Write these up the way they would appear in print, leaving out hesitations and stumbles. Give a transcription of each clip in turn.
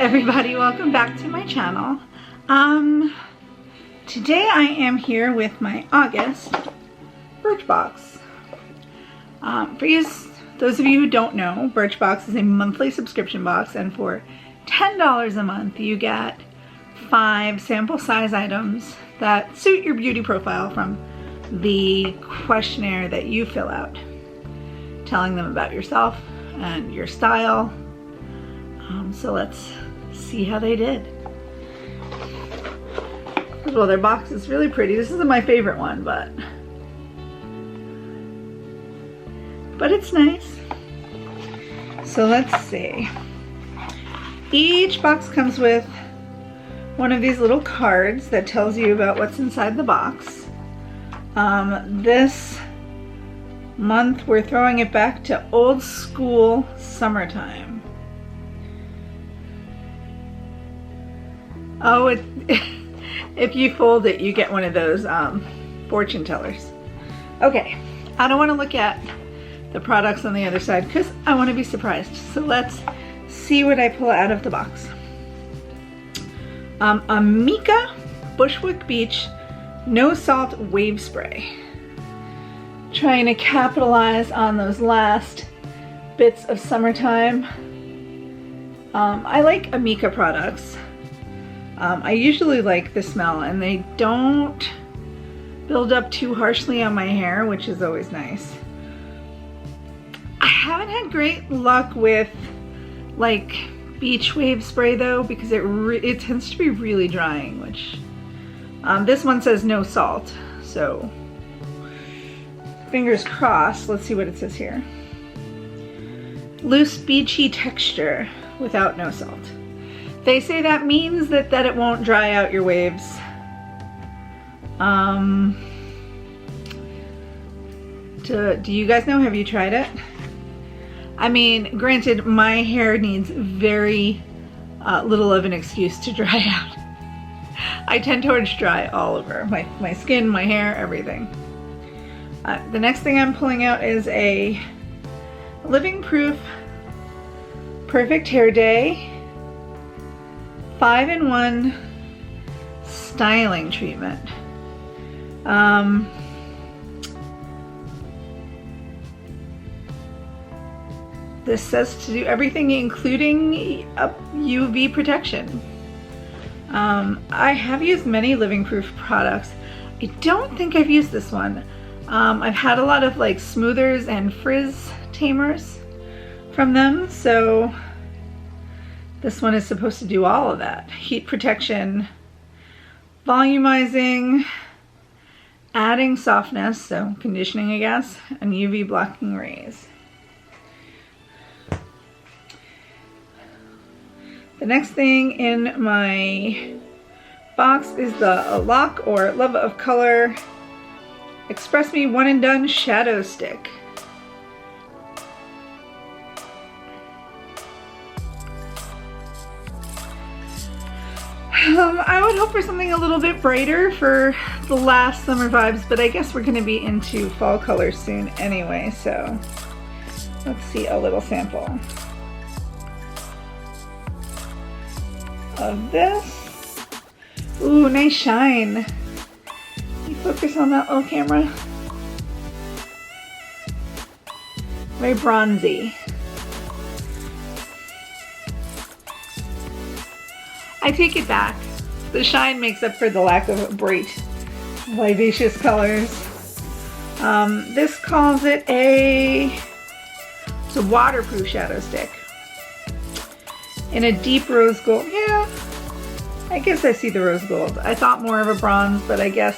everybody, welcome back to my channel. Today I am here with my August Birchbox. Those of you who don't know, Birchbox is a monthly subscription box, and for $10 a month you get 5 sample size items that suit your beauty profile from the questionnaire that you fill out, telling them about yourself and your style. So let's see how they did. First of all, their box is really pretty. This isn't my favorite one, but it's nice. So let's see. Each box comes with one of these little cards that tells you about what's inside the box. This month we're throwing it back to old school summertime. Oh, if you fold it, you get one of those fortune tellers. Okay, I don't want to look at the products on the other side because I want to be surprised. So let's see what I pull out of the box. Amika Bushwick Beach No Salt Wave Spray. Trying to capitalize on those last bits of summertime. I like Amika products. I usually like the smell, and they don't build up too harshly on my hair, which is always nice. I haven't had great luck with like beach wave spray though, because it tends to be really drying, which this one says no salt, so fingers crossed. Let's see what it says here. Loose beachy texture without no salt. They say that means that it won't dry out your waves. Do you guys know? Have you tried it? I mean, granted, my hair needs very little of an excuse to dry out. I tend towards dry all over. My skin, my hair, everything. The next thing I'm pulling out is a Living Proof Perfect Hair Day 5-in-1 styling treatment. This says to do everything including UV protection. I have used many Living Proof products. I don't think I've used this one. I've had a lot of like smoothers and frizz tamers from them, so this one is supposed to do all of that. Heat protection, volumizing, adding softness, so conditioning I guess, and UV blocking rays. The next thing in my box is the Lock or Love of Color Express Me One and Done Shadow Stick. I would hope for something a little bit brighter for the last summer vibes, but I guess we're going to be into fall colors soon anyway, so let's see a little sample of this. Ooh, nice shine. Can you focus on that little camera? Very bronzy. I take it back. The shine makes up for the lack of bright, vivacious colors. This calls it it's a waterproof shadow stick in a deep rose gold. Yeah, I guess I see the rose gold. I thought more of a bronze, but I guess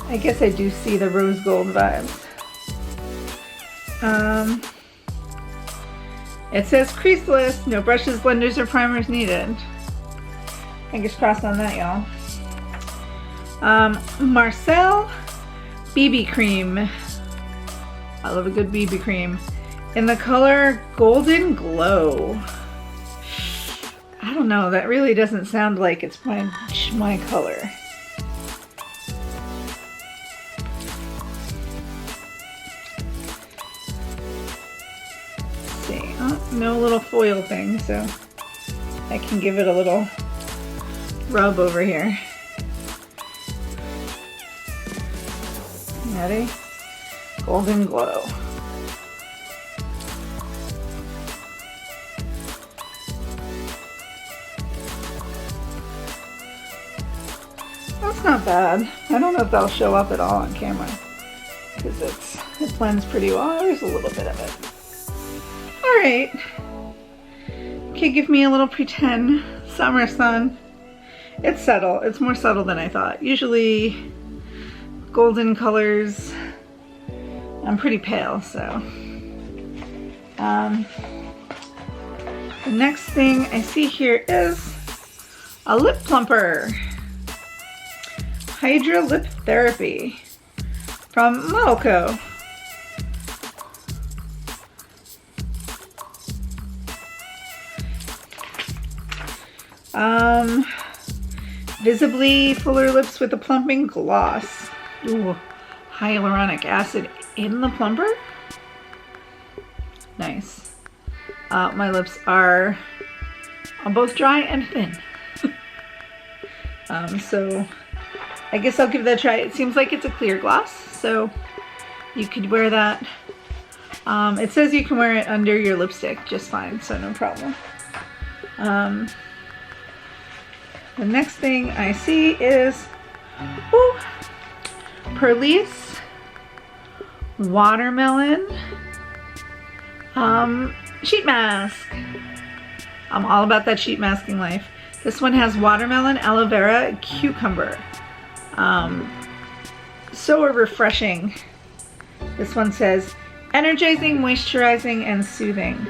I do see the rose gold vibes. It says creaseless, no brushes, blenders, or primers needed. Fingers crossed on that, y'all. Marcel BB cream. I love a good BB cream. In the color Golden Glow. I don't know, that really doesn't sound like it's my color. Let's see. Oh, no little foil thing, so I can give it a little rub over here. Ready? Golden glow. That's not bad. I don't know if that'll show up at all on camera because it blends pretty well. There's a little bit of it. All right. Okay, give me a little pretend summer sun. It's subtle. It's more subtle than I thought. Usually golden colors. I'm pretty pale, so. The next thing I see here is a lip plumper. Hydra Lip Therapy from Model Co. Visibly fuller lips with a plumping gloss. Ooh, hyaluronic acid in the plumper? Nice. My lips are both dry and thin. So I guess I'll give that a try. It seems like it's a clear gloss, so you could wear that. It says you can wear it under your lipstick just fine, so no problem. The next thing I see is Perlice Watermelon sheet mask. I'm all about that sheet masking life. This one has watermelon, aloe vera, cucumber. So refreshing. This one says energizing, moisturizing, and soothing.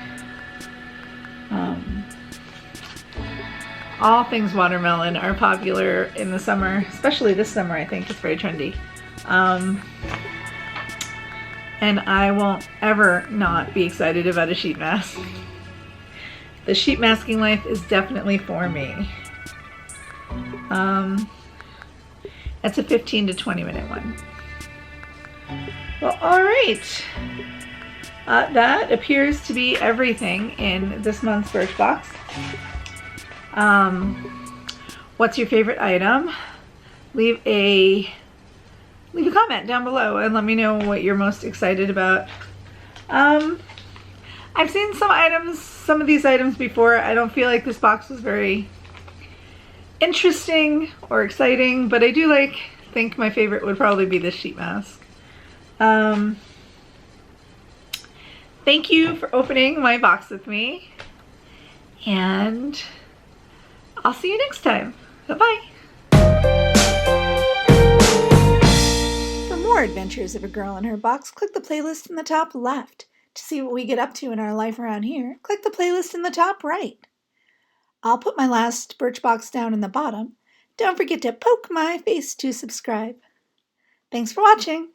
All things watermelon are popular in the summer, especially this summer. I think it's very trendy. And I won't ever not be excited about a sheet mask. The sheet masking life is definitely for me. That's a 15 to 20 minute one. Well, all right. That appears to be everything in this month's Birchbox. What's your favorite item? Leave a comment down below and let me know what you're most excited about. I've seen some of these items before. I don't feel like this box was very interesting or exciting, but I do think my favorite would probably be this sheet mask. Thank you for opening my box with me, and I'll see you next time. Bye-bye. For more adventures of a girl and her box, click the playlist in the top left. To see what we get up to in our life around here, click the playlist in the top right. I'll put my last Birchbox down in the bottom. Don't forget to poke my face to subscribe. Thanks for watching.